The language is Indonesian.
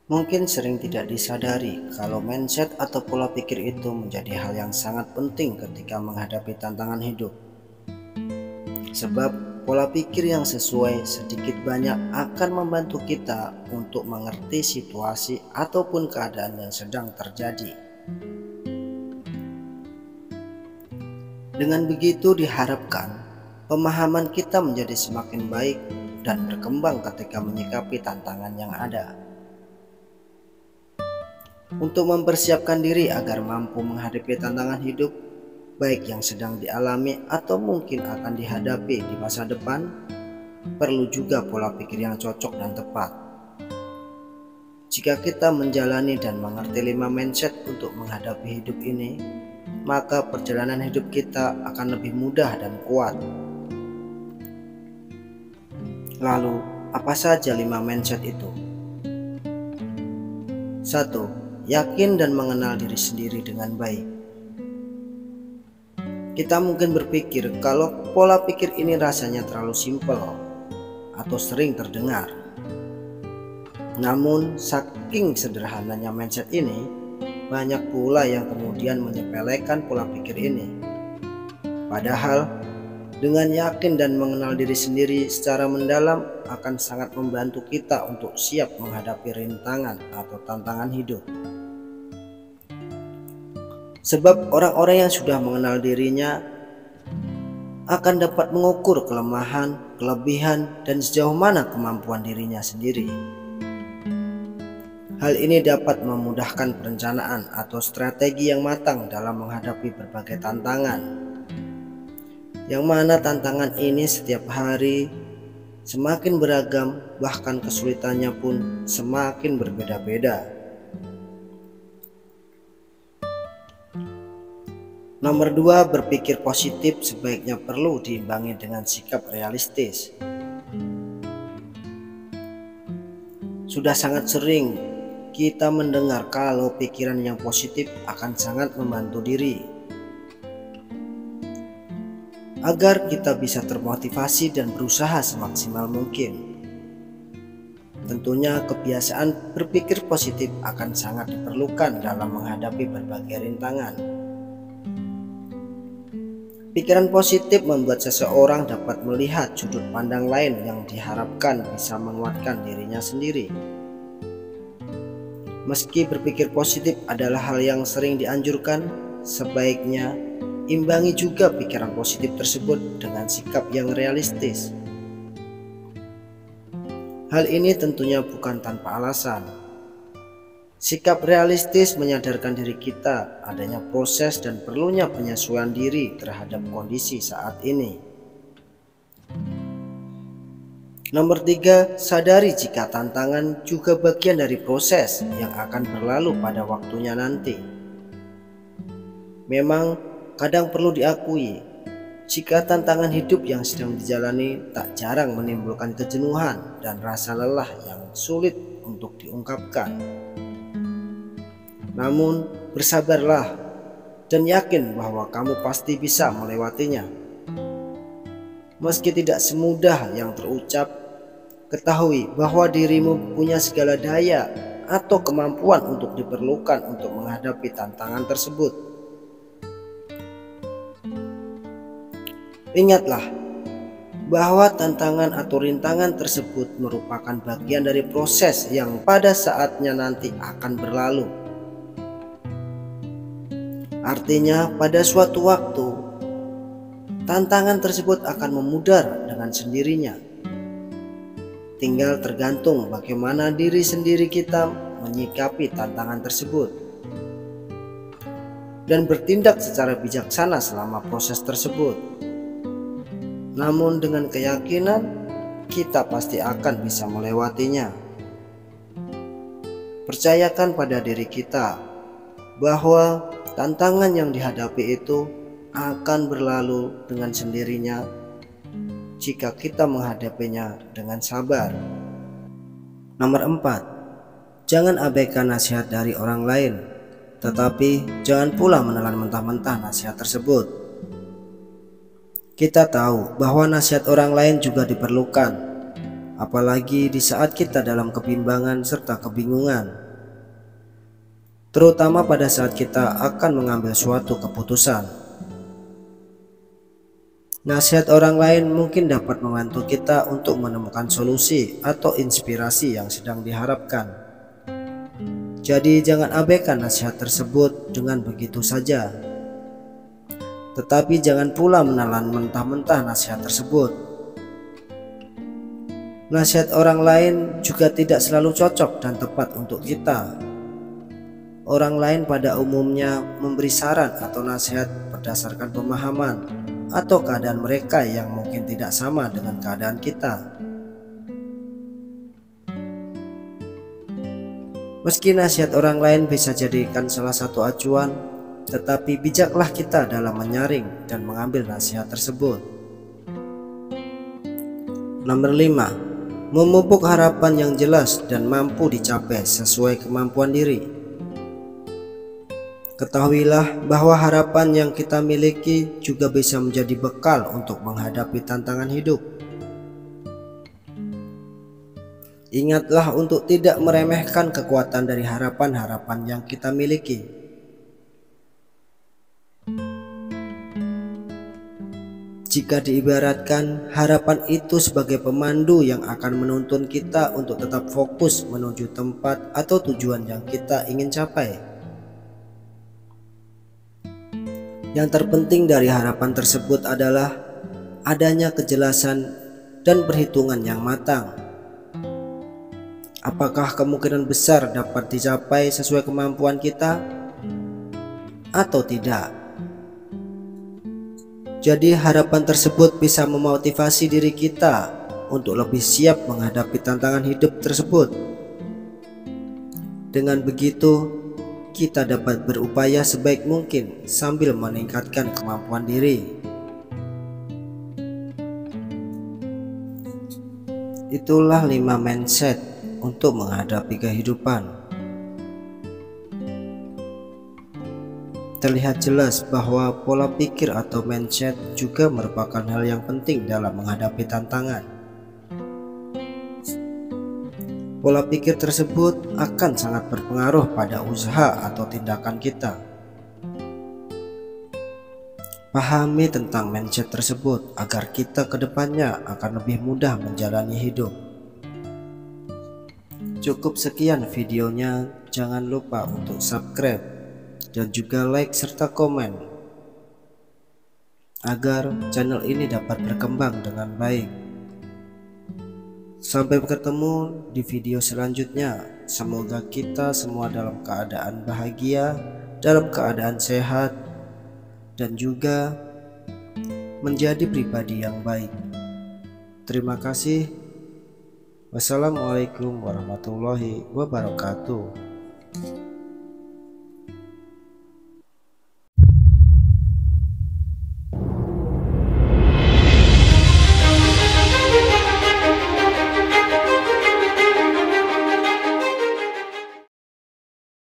Mungkin sering tidak disadari kalau mindset atau pola pikir itu menjadi hal yang sangat penting ketika menghadapi tantangan hidup. Sebab pola pikir yang sesuai sedikit banyak akan membantu kita untuk mengerti situasi ataupun keadaan yang sedang terjadi. Dengan begitu diharapkan pemahaman kita menjadi semakin baik dan berkembang ketika menyikapi tantangan yang ada. Untuk mempersiapkan diri agar mampu menghadapi tantangan hidup, baik yang sedang dialami atau mungkin akan dihadapi di masa depan, perlu juga pola pikir yang cocok dan tepat. Jika kita menjalani dan mengerti 5 mindset untuk menghadapi hidup ini, maka perjalanan hidup kita akan lebih mudah dan kuat. Lalu, apa saja 5 mindset itu? 1. Yakin dan mengenal diri sendiri dengan baik. Kita mungkin berpikir kalau pola pikir ini rasanya terlalu simpel atau sering terdengar. Namun saking sederhananya mindset ini, banyak pula yang kemudian menyepelekan pola pikir ini. Padahal dengan yakin dan mengenal diri sendiri secara mendalam akan sangat membantu kita untuk siap menghadapi rintangan atau tantangan hidup. Sebab orang-orang yang sudah mengenal dirinya akan dapat mengukur kelemahan, kelebihan, dan sejauh mana kemampuan dirinya sendiri. Hal ini dapat memudahkan perencanaan atau strategi yang matang dalam menghadapi berbagai tantangan. Yang mana tantangan ini setiap hari semakin beragam, bahkan kesulitannya pun semakin berbeda-beda. Nomor 2, berpikir positif sebaiknya perlu diimbangi dengan sikap realistis. Sudah sangat sering kita mendengar kalau pikiran yang positif akan sangat membantu diri agar kita bisa termotivasi dan berusaha semaksimal mungkin. Tentunya kebiasaan berpikir positif akan sangat diperlukan dalam menghadapi berbagai rintangan. Pikiran positif membuat seseorang dapat melihat sudut pandang lain yang diharapkan bisa menguatkan dirinya sendiri. Meski berpikir positif adalah hal yang sering dianjurkan, sebaiknya imbangi juga pikiran positif tersebut dengan sikap yang realistis. Hal ini tentunya bukan tanpa alasan. Sikap realistis menyadarkan diri kita adanya proses dan perlunya penyesuaian diri terhadap kondisi saat ini. Nomor 3, sadari jika tantangan juga bagian dari proses yang akan berlalu pada waktunya nanti. Memang kadang perlu diakui, jika tantangan hidup yang sedang dijalani tak jarang menimbulkan kejenuhan dan rasa lelah yang sulit untuk diungkapkan. Namun bersabarlah dan yakin bahwa kamu pasti bisa melewatinya. Meski tidak semudah yang terucap, ketahui bahwa dirimu punya segala daya atau kemampuan untuk diperlukan untuk menghadapi tantangan tersebut. Ingatlah bahwa tantangan atau rintangan tersebut merupakan bagian dari proses yang pada saatnya nanti akan berlalu. Artinya pada suatu waktu tantangan tersebut akan memudar dengan sendirinya. Tinggal tergantung bagaimana diri sendiri kita menyikapi tantangan tersebut dan bertindak secara bijaksana selama proses tersebut. Namun dengan keyakinan kita pasti akan bisa melewatinya. Percayakan pada diri kita bahwa tantangan yang dihadapi itu akan berlalu dengan sendirinya jika kita menghadapinya dengan sabar. Nomor 4, jangan abaikan nasihat dari orang lain, tetapi jangan pula menelan mentah-mentah nasihat tersebut. Kita tahu bahwa nasihat orang lain juga diperlukan, apalagi di saat kita dalam kebimbangan serta kebingungan, terutama pada saat kita akan mengambil suatu keputusan. Nasihat orang lain mungkin dapat membantu kita untuk menemukan solusi atau inspirasi yang sedang diharapkan. Jadi jangan abaikan nasihat tersebut dengan begitu saja. Tetapi jangan pula menelan mentah-mentah nasihat tersebut. Nasihat orang lain juga tidak selalu cocok dan tepat untuk kita. Orang lain pada umumnya memberi saran atau nasihat berdasarkan pemahaman atau keadaan mereka yang mungkin tidak sama dengan keadaan kita. Meski nasihat orang lain bisa jadikan salah satu acuan, tetapi bijaklah kita dalam menyaring dan mengambil nasihat tersebut. Nomor 5. Memupuk harapan yang jelas dan mampu dicapai sesuai kemampuan diri. Ketahuilah bahwa harapan yang kita miliki juga bisa menjadi bekal untuk menghadapi tantangan hidup. Ingatlah untuk tidak meremehkan kekuatan dari harapan-harapan yang kita miliki. Jika diibaratkan, harapan itu sebagai pemandu yang akan menuntun kita untuk tetap fokus menuju tempat atau tujuan yang kita ingin capai. Yang terpenting dari harapan tersebut adalah adanya kejelasan dan perhitungan yang matang. Apakah kemungkinan besar dapat dicapai sesuai kemampuan kita atau tidak? Jadi harapan tersebut bisa memotivasi diri kita untuk lebih siap menghadapi tantangan hidup tersebut. Dengan begitu, kita dapat berupaya sebaik mungkin sambil meningkatkan kemampuan diri. Itulah 5 mindset untuk menghadapi kehidupan. Terlihat jelas bahwa pola pikir atau mindset juga merupakan hal yang penting dalam menghadapi tantangan. Pola pikir tersebut akan sangat berpengaruh pada usaha atau tindakan kita. Pahami tentang mindset tersebut agar kita ke depannya akan lebih mudah menjalani hidup. Cukup sekian videonya, jangan lupa untuk subscribe dan juga like serta komen agar channel ini dapat berkembang dengan baik. Sampai bertemu di video selanjutnya. Semoga kita semua dalam keadaan bahagia, dalam keadaan sehat, dan juga menjadi pribadi yang baik. Terima kasih. Wassalamualaikum warahmatullahi wabarakatuh.